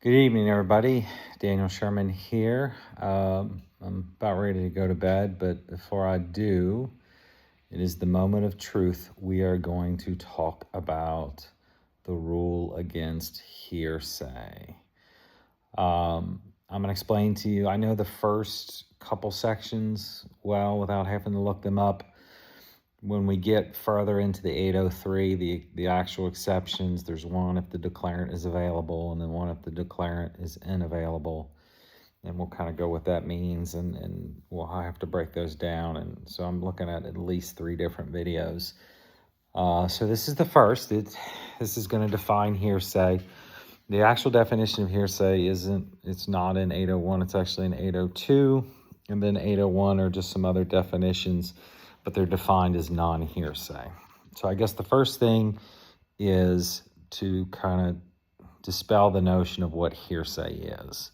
Good evening, everybody. Daniel Sherman here. I'm about ready to go to bed, but before I do, it is the moment of truth. We are going to talk about the rule against hearsay. I'm going to explain to you, I know the first couple sections well without having to look them up. When we get further into the 803, the actual exceptions, there's one if the declarant is available, and then one if the declarant is unavailable. And we'll kind of go what that means, and we'll have to break those down. And so I'm looking at least 3 different videos. So this is the first. This is going to define hearsay. The actual definition of hearsay it's not in 801, it's actually in 802. And then 801 are just some other definitions, but they're defined as non-hearsay. So I guess the first thing is to kind of dispel the notion of what hearsay is.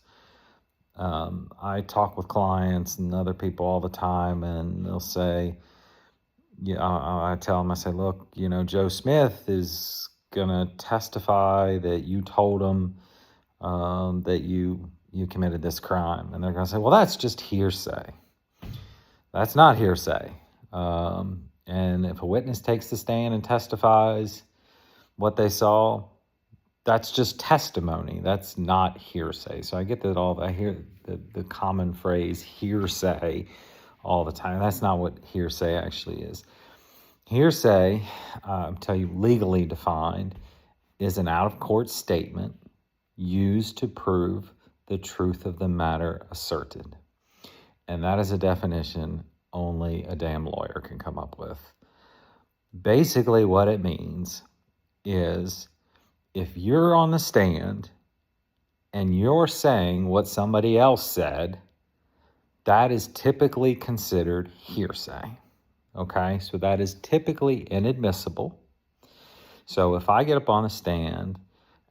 I talk with clients and other people all the time, and they'll say, I tell them, I say, look, Joe Smith is going to testify that you told him that you committed this crime. And they're going to say, well, that's just hearsay. That's not hearsay. And if a witness takes the stand and testifies what they saw, that's just testimony. That's not hearsay. So I get that I hear the common phrase hearsay all the time. That's not what hearsay actually is. Hearsay, I'll tell you, legally defined, is an out-of-court statement used to prove the truth of the matter asserted. And that is a definition only a damn lawyer can come up with. Basically, what it means is if you're on the stand and you're saying what somebody else said, that is typically considered hearsay. Okay, so that is typically inadmissible. So if I get up on a stand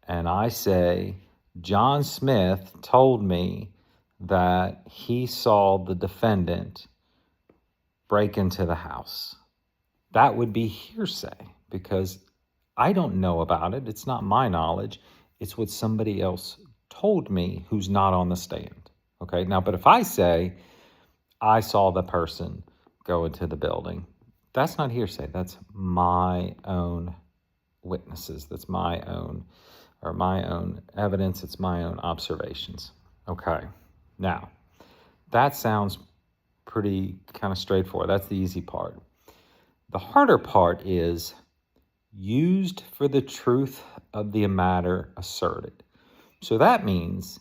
and I say, John Smith told me that he saw the defendant break into the house, that would be hearsay because I don't know about it. It's not my knowledge. It's what somebody else told me who's not on the stand. Okay, now, but if I say I saw the person go into the building, that's not hearsay. That's my own witnesses. That's my own evidence. It's my own observations. Okay, now that sounds pretty kind of straightforward. That's the easy part. The harder part is used for the truth of the matter asserted. So that means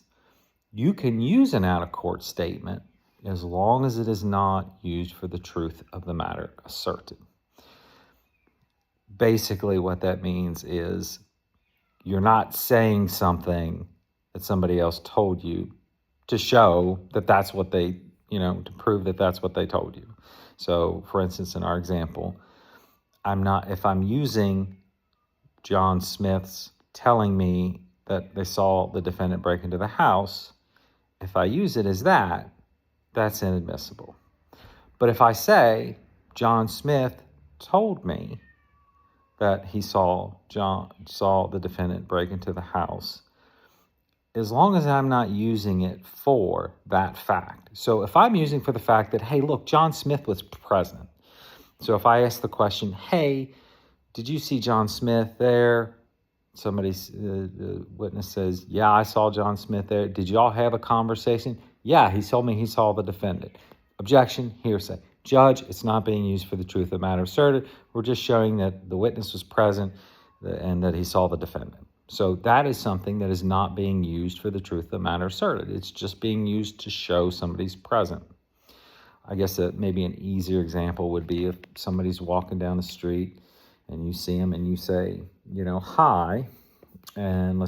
you can use an out-of-court statement as long as it is not used for the truth of the matter asserted. Basically, what that means is you're not saying something that somebody else told you to show that that's what they, to prove that that's what they told you. So, for instance, in our example, if I'm using John Smith's telling me that they saw the defendant break into the house, if I use it as that's inadmissible. But if I say John Smith told me that he saw the defendant break into the house, as long as I'm not using it for that fact. So if I'm using for the fact that, hey, look, John Smith was present. So if I ask the question, hey, did you see John Smith there? The witness says, yeah, I saw John Smith there. Did you all have a conversation? Yeah, he told me he saw the defendant. Objection, hearsay. Judge, it's not being used for the truth of the matter asserted. We're just showing that the witness was present and that he saw the defendant. So that is something that is not being used for the truth of the matter asserted. It's just being used to show somebody's present. I guess maybe an easier example would be if somebody's walking down the street and you see them and you say, hi, and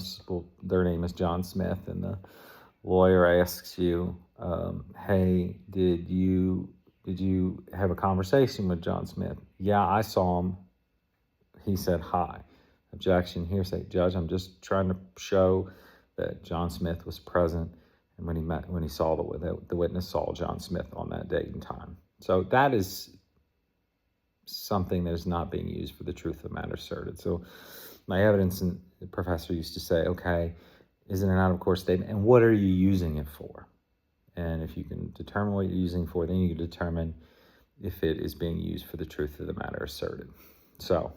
their name is John Smith, and the lawyer asks you, hey, did you have a conversation with John Smith? Yeah, I saw him. He said hi. Objection, hearsay. Judge, I'm just trying to show that John Smith was present, and when he saw the witness saw John Smith on that date and time. So that is something that is not being used for the truth of the matter asserted. So my evidence professor used to say, okay, is it an out-of-court statement, and what are you using it for? And if you can determine what you're using for, then you can determine if it is being used for the truth of the matter asserted. So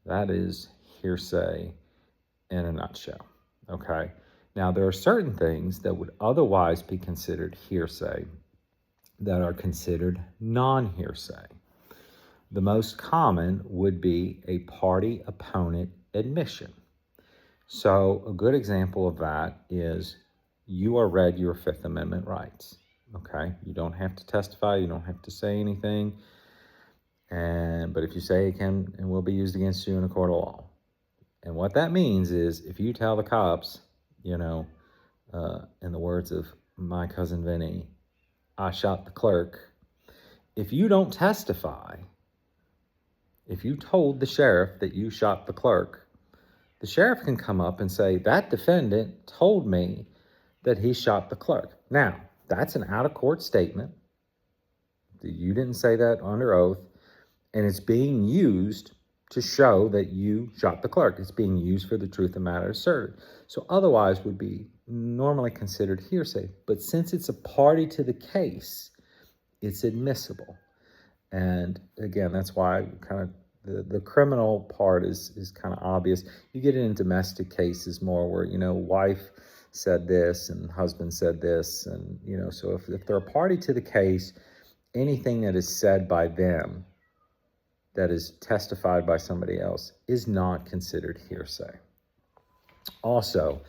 that is hearsay in a nutshell. Okay. Now, there are certain things that would otherwise be considered hearsay that are considered non-hearsay. The most common would be a party opponent admission. So a good example of that is you are read your Fifth Amendment rights. Okay, you don't have to testify, you don't have to say anything, but if you say it can and will be used against you in a court of law. And what that means is if you tell the cops, in the words of my cousin Vinny, I shot the clerk. If you don't testify, if you told the sheriff that you shot the clerk, the sheriff can come up and say, that defendant told me that he shot the clerk. Now, that's an out-of-court statement. You didn't say that under oath, and it's being used to show that you shot the clerk. It's being used for the truth of the matter asserted. So otherwise would be normally considered hearsay. But since it's a party to the case, it's admissible. And again, that's why kind of the criminal part is kind of obvious. You get it in domestic cases more where, wife said this and husband said this. And, so if they're a party to the case, anything that is said by them that is testified by somebody else is not considered hearsay. Also,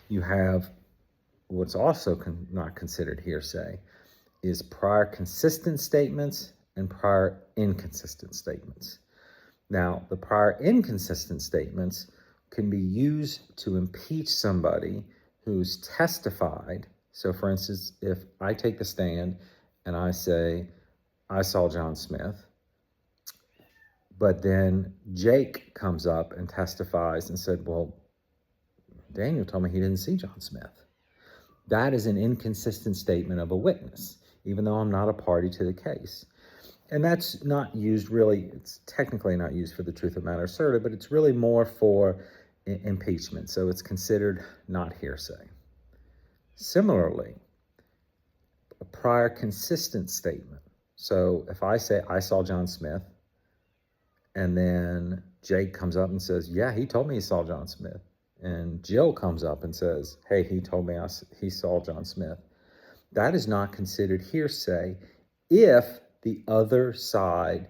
you have what's also not considered hearsay is prior consistent statements and prior inconsistent statements. Now, the prior inconsistent statements can be used to impeach somebody who's testified. So, for instance, if I take the stand and I say, I saw John Smith, but then Jake comes up and testifies and said, well, Daniel told me he didn't see John Smith. That is an inconsistent statement of a witness, even though I'm not a party to the case. And that's not used really, it's technically not used for the truth of matter asserted, but it's really more for impeachment. So it's considered not hearsay. Similarly, a prior consistent statement. So if I say I saw John Smith, and then Jake comes up and says, yeah, he told me he saw John Smith. And Jill comes up and says, hey, he told me he saw John Smith. That is not considered hearsay if the other side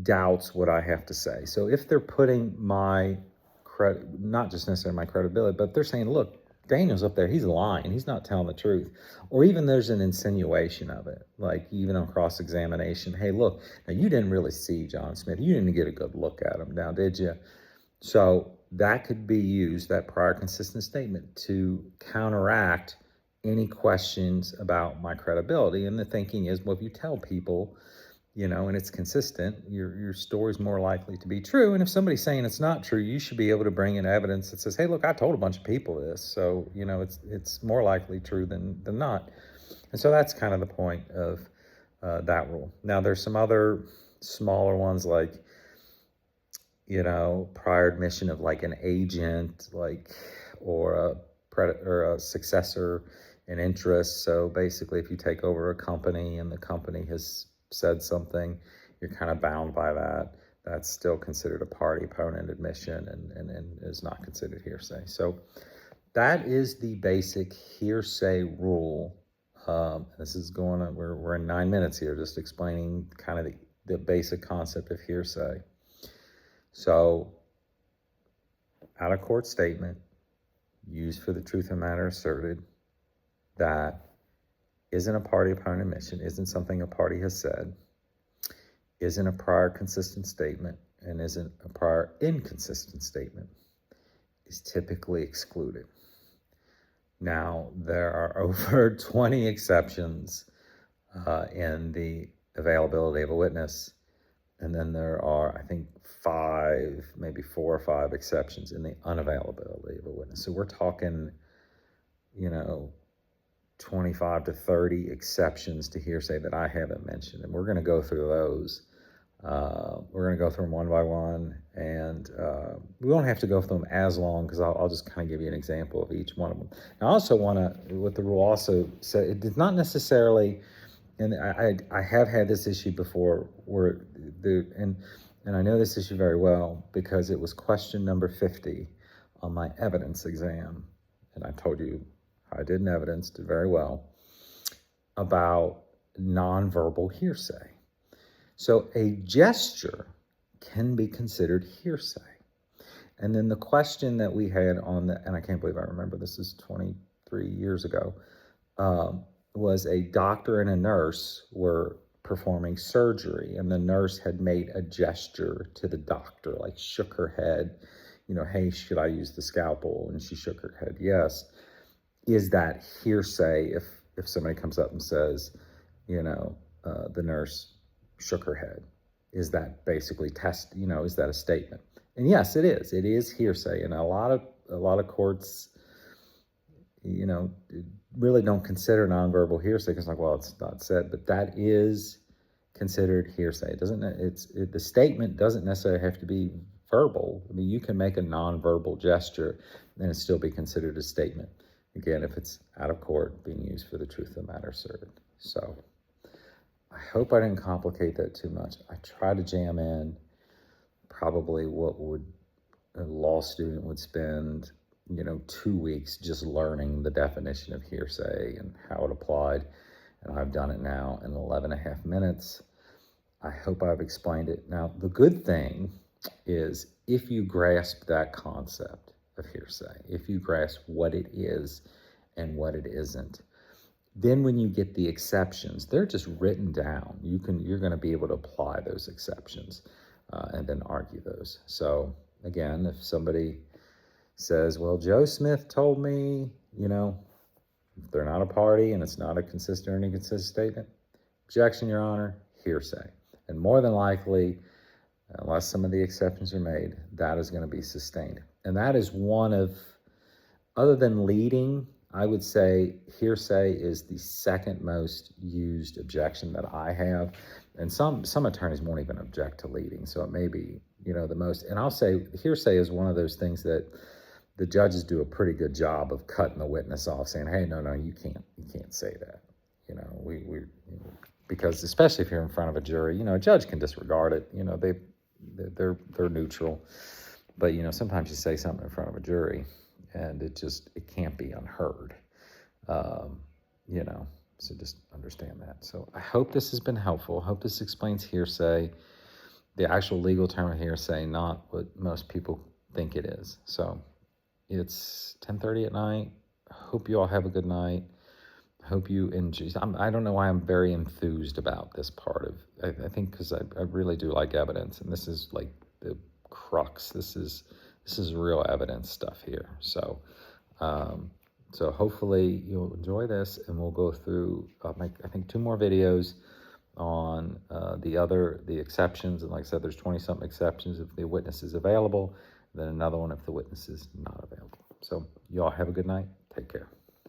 doubts what I have to say. So if they're putting my credit, not just necessarily my credibility, but they're saying, look, Daniel's up there, he's lying, he's not telling the truth. Or even there's an insinuation of it, like even on cross-examination. Hey, look, now you didn't really see John Smith. You didn't get a good look at him now, did you? So that could be used, that prior consistent statement, to counteract any questions about my credibility. And the thinking is, well, if you tell people, and it's consistent, your story's more likely to be true. And if somebody's saying it's not true, you should be able to bring in evidence that says, hey, look, I told a bunch of people this. So, it's more likely true than not. And so that's kind of the point of that rule. Now, there's some other smaller ones like, prior admission of like an agent, or a successor in interest. So basically, if you take over a company and the company has said something, you're kind of bound by that. That's still considered a party opponent admission and is not considered hearsay. So that is the basic hearsay rule. This is going on, we're in 9 minutes here, just explaining kind of the basic concept of hearsay. So, out of court statement used for the truth of matter asserted that isn't a party opponent admission, isn't something a party has said, isn't a prior consistent statement, and isn't a prior inconsistent statement, is typically excluded. Now, there are over 20 exceptions in the availability of a witness, and then there are, I think, 4 or 5 exceptions in the unavailability of a witness. So we're talking, 25 to 30 exceptions to hearsay that I haven't mentioned, and we're going to go through those We're going to go through them one by one, and we won't have to go through them as long because I'll just kind of give you an example of each one of them. Now, I also want to, what the rule also said, it did not necessarily, and I have had this issue before where and I know this issue very well because it was question number 50 on my evidence exam, and I told you I did an evidence, did very well, about nonverbal hearsay. So a gesture can be considered hearsay. And then the question that we had on the, and I can't believe I remember, this is 23 years ago, was a doctor and a nurse were performing surgery, and the nurse had made a gesture to the doctor, like shook her head, hey, should I use the scalpel? And she shook her head, yes. Is that hearsay if somebody comes up and says, the nurse shook her head? Is that basically is that a statement? And yes, it is. It is hearsay. And a lot of courts, really don't consider nonverbal hearsay because it's not said, but that is considered hearsay. The statement doesn't necessarily have to be verbal. I mean, you can make a nonverbal gesture and it still be considered a statement. Again, if it's out of court, being used for the truth of the matter asserted. So I hope I didn't complicate that too much. I try to jam in probably what would a law student would spend, 2 weeks just learning the definition of hearsay and how it applied. And I've done it now in 11 and a half minutes. I hope I've explained it. Now, the good thing is if you grasp that concept of hearsay, if you grasp what it is and what it isn't, then when you get the exceptions, they're just written down. You're going to be able to apply those exceptions and then argue those. So again, if somebody says, well, Joe Smith told me, if they're not a party and it's not a consistent or inconsistent statement, objection, Your Honor, hearsay. And more than likely, unless some of the exceptions are made, that is going to be sustained. And that is one of, other than leading, I would say hearsay is the second most used objection that I have. And some attorneys won't even object to leading. So it may be, the most. And I'll say hearsay is one of those things that the judges do a pretty good job of cutting the witness off, saying, hey, no, you can't say that. Because especially if you're in front of a jury, a judge can disregard it. They're neutral. But, sometimes you say something in front of a jury and it can't be unheard. So just understand that. So I hope this has been helpful. I hope this explains hearsay, the actual legal term of hearsay, not what most people think it is. So it's 10:30 at night. I hope you all have a good night. I hope you enjoy. I don't know why I'm very enthused about this part of, I think because I really do like evidence, and this is like the crux. This is real evidence stuff here. So, so hopefully you'll enjoy this, and we'll go through, I think 2 more videos on the exceptions. And like I said, there's 20-something exceptions if the witness is available, then another one if the witness is not available. So you all have a good night. Take care.